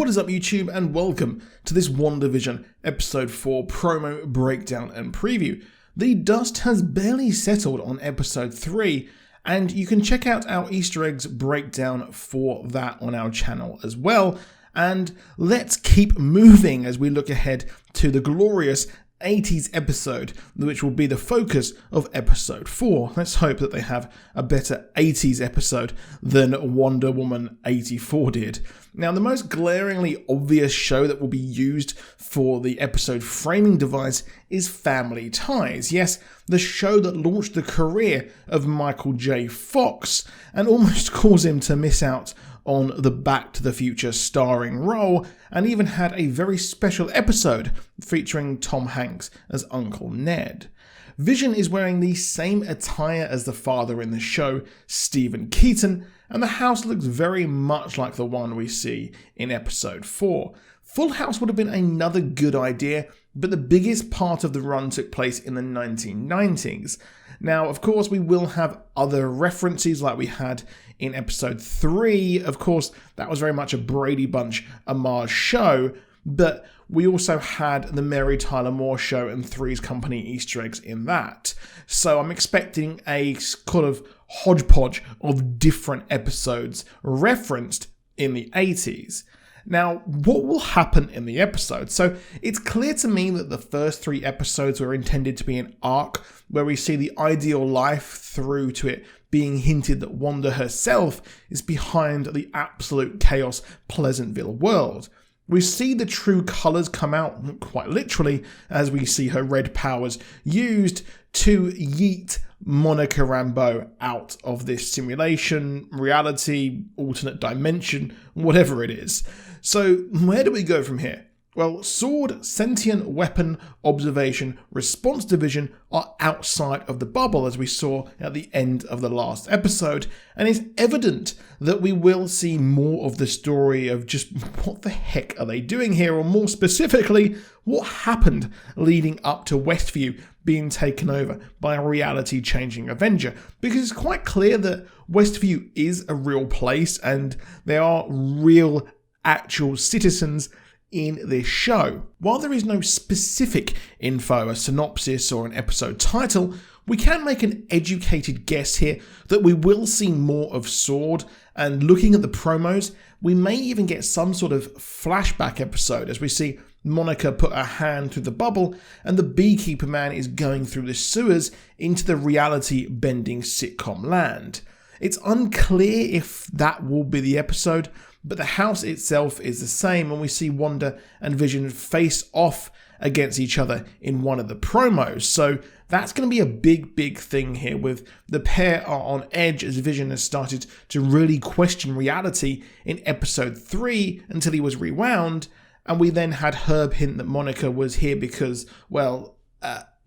What is up YouTube, and welcome to this Wandavision episode 4 promo breakdown and preview. The dust has barely settled on episode 3, and you can check out our Easter eggs breakdown for that on our channel as well. And let's keep moving as we look ahead to the glorious 80s episode, which will be the focus of episode 4. Let's hope that they have a better 80s episode than Wonder Woman 84 did. Now, the most glaringly obvious show that will be used for the episode framing device is Family Ties. Yes, the show that launched the career of Michael J. Fox and almost caused him to miss out on the Back to the Future starring role, and even had a very special episode featuring Tom Hanks as Uncle Ned. Vision is wearing the same attire as the father in the show, Stephen Keaton, and the house looks very much like the one we see in episode 4. Full House would have been another good idea, but the biggest part of the run took place in the 1990s. Now, of course, we will have other references like we had in episode 3. Of course, that was very much a Brady Bunch homage show, but we also had the Mary Tyler Moore show and Three's Company Easter eggs in that. So I'm expecting a kind of hodgepodge of different episodes referenced in the 80s. Now, what will happen in the episode? So it's clear to me that the first 3 episodes were intended to be an arc where we see the ideal life through to it being hinted that Wanda herself is behind the absolute chaos Pleasantville world. We see the true colours come out quite literally as we see her red powers used to yeet Monica Rambeau out of this simulation, reality, alternate dimension, whatever it is. So where do we go from here? Well, sword, sentient weapon, observation, response division are outside of the bubble, as we saw at the end of the last episode, and it's evident that we will see more of the story of just what the heck are they doing here, or more specifically, what happened leading up to Westview being taken over by a reality-changing Avenger, because it's quite clear that Westview is a real place and there are real, actual citizens in this show. While there is no specific info, a synopsis or an episode title, we can make an educated guess here that we will see more of Sword, and looking at the promos, we may even get some sort of flashback episode as we see Monica put her hand through the bubble and the beekeeper man is going through the sewers into the reality-bending sitcom land. It's unclear if that will be the episode, but the house itself is the same, and we see Wanda and Vision face off against each other in one of the promos. So that's going to be a big thing here, with the pair are on edge as Vision has started to really question reality in episode 3 until he was rewound, and we then had Herb hint that Monica was here because,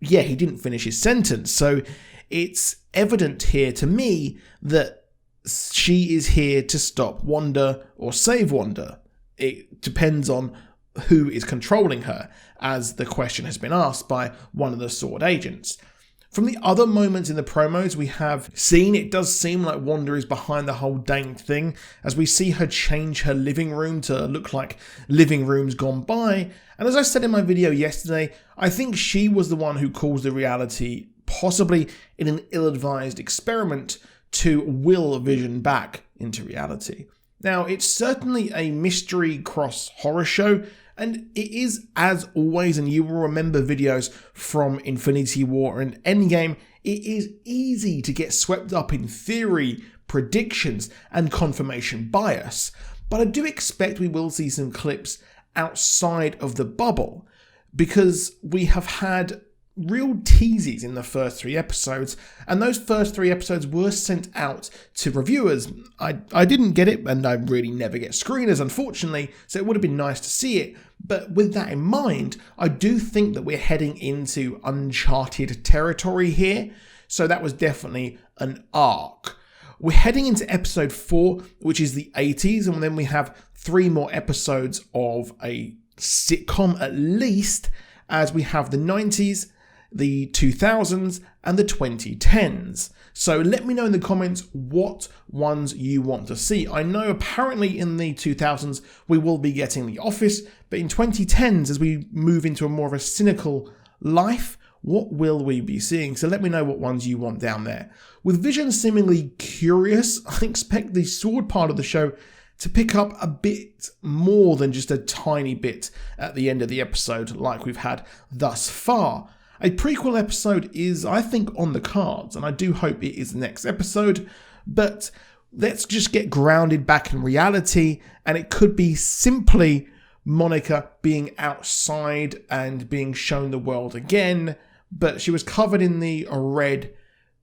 he didn't finish his sentence. So it's evident here to me that she is here to stop Wanda or save Wanda. It depends on who is controlling her, as the question has been asked by one of the Sword agents. From the other moments in the promos we have seen, it does seem like Wanda is behind the whole dang thing, as we see her change her living room to look like living rooms gone by. And as I said in my video yesterday, I think she was the one who caused the reality, possibly in an ill-advised experiment, to will Vision back into reality. Now, it's certainly a mystery cross horror show, and it is, as always, and you will remember videos from Infinity War and Endgame, it is easy to get swept up in theory, predictions, and confirmation bias. But I do expect we will see some clips outside of the bubble, because we have had real teases in the first 3 episodes, and those first 3 episodes were sent out to reviewers. I didn't get it, and I really never get screeners, unfortunately, so it would have been nice to see it. But with that in mind, I do think that we're heading into uncharted territory here, so that was definitely an arc. We're heading into episode 4, which is the 80s, and then we have 3 more episodes of a sitcom at least, as we have the 90s, the 2000s and the 2010s. So let me know in the comments what ones you want to see. I know apparently in the 2000s we will be getting The Office, but in 2010s, as we move into a more of a cynical life, what will we be seeing? So let me know what ones you want down there. With Vision seemingly curious, I expect the sword part of the show to pick up a bit more than just a tiny bit at the end of the episode like we've had thus far. A prequel episode is, I think, on the cards, and I do hope it is the next episode, but let's just get grounded back in reality, and it could be simply Monica being outside and being shown the world again, but she was covered in the red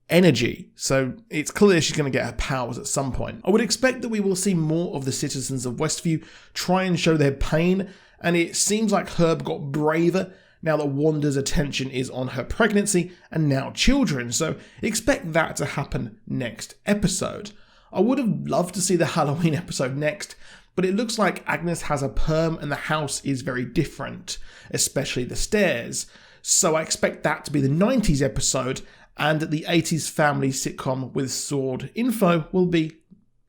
energy, so it's clear she's going to get her powers at some point. I would expect that we will see more of the citizens of Westview try and show their pain, and it seems like Herb got braver now that Wanda's attention is on her pregnancy and now children, so expect that to happen next episode. I would have loved to see the Halloween episode next, but it looks like Agnes has a perm and the house is very different, especially the stairs. So I expect that to be the 90s episode, and the 80s family sitcom with sword info will be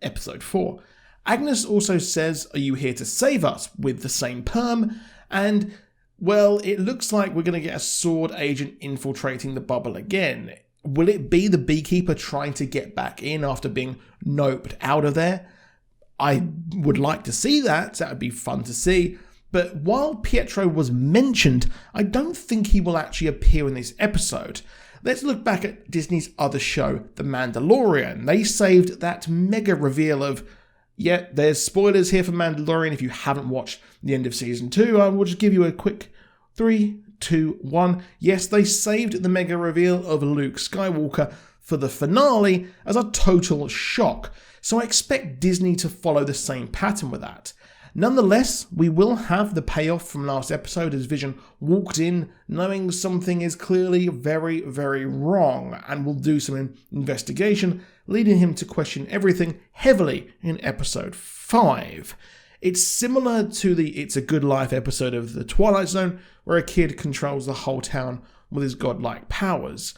episode 4. Agnes also says, "Are you here to save us?" with the same perm, and well, it looks like we're going to get a sword agent infiltrating the bubble again. Will it be the beekeeper trying to get back in after being noped out of there? I would like to see that. That would be fun to see. But while Pietro was mentioned, I don't think he will actually appear in this episode. Let's look back at Disney's other show, The Mandalorian. They saved that mega reveal of, yeah, there's spoilers here for Mandalorian. If you haven't watched the end of season 2, I will just give you a quick 3, 2, 1. Yes, they saved the mega reveal of Luke Skywalker for the finale as a total shock. So I expect Disney to follow the same pattern with that. Nonetheless, we will have the payoff from last episode as Vision walked in knowing something is clearly very, very wrong, and will do some investigation, leading him to question everything heavily in episode 5. It's similar to the It's a Good Life episode of The Twilight Zone, where a kid controls the whole town with his godlike powers.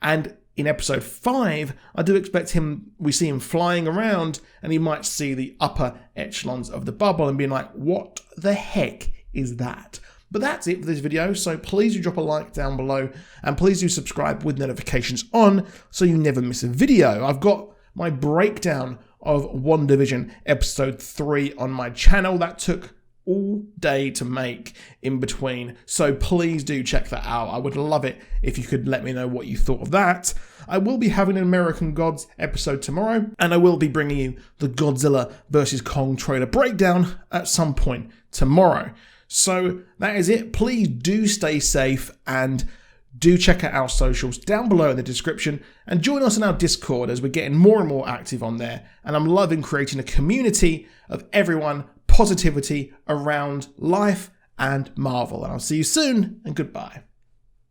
And in episode 5, I do expect we see him flying around, and he might see the upper echelons of the bubble and being like, what the heck is that? But that's it for this video, so please do drop a like down below, and please do subscribe with notifications on so you never miss a video. I've got my breakdown of Wandavision episode 3 on my channel. That took all day to make in between, so please do check that out. I would love it if you could let me know what you thought of that. I will be having an American Gods episode tomorrow, and I will be bringing you the Godzilla vs. Kong trailer breakdown at some point tomorrow. So that is it. Please do stay safe, and do check out our socials down below in the description, and join us in our Discord as we're getting more and more active on there, and I'm loving creating a community of everyone positivity around life and Marvel. And I'll see you soon, and goodbye.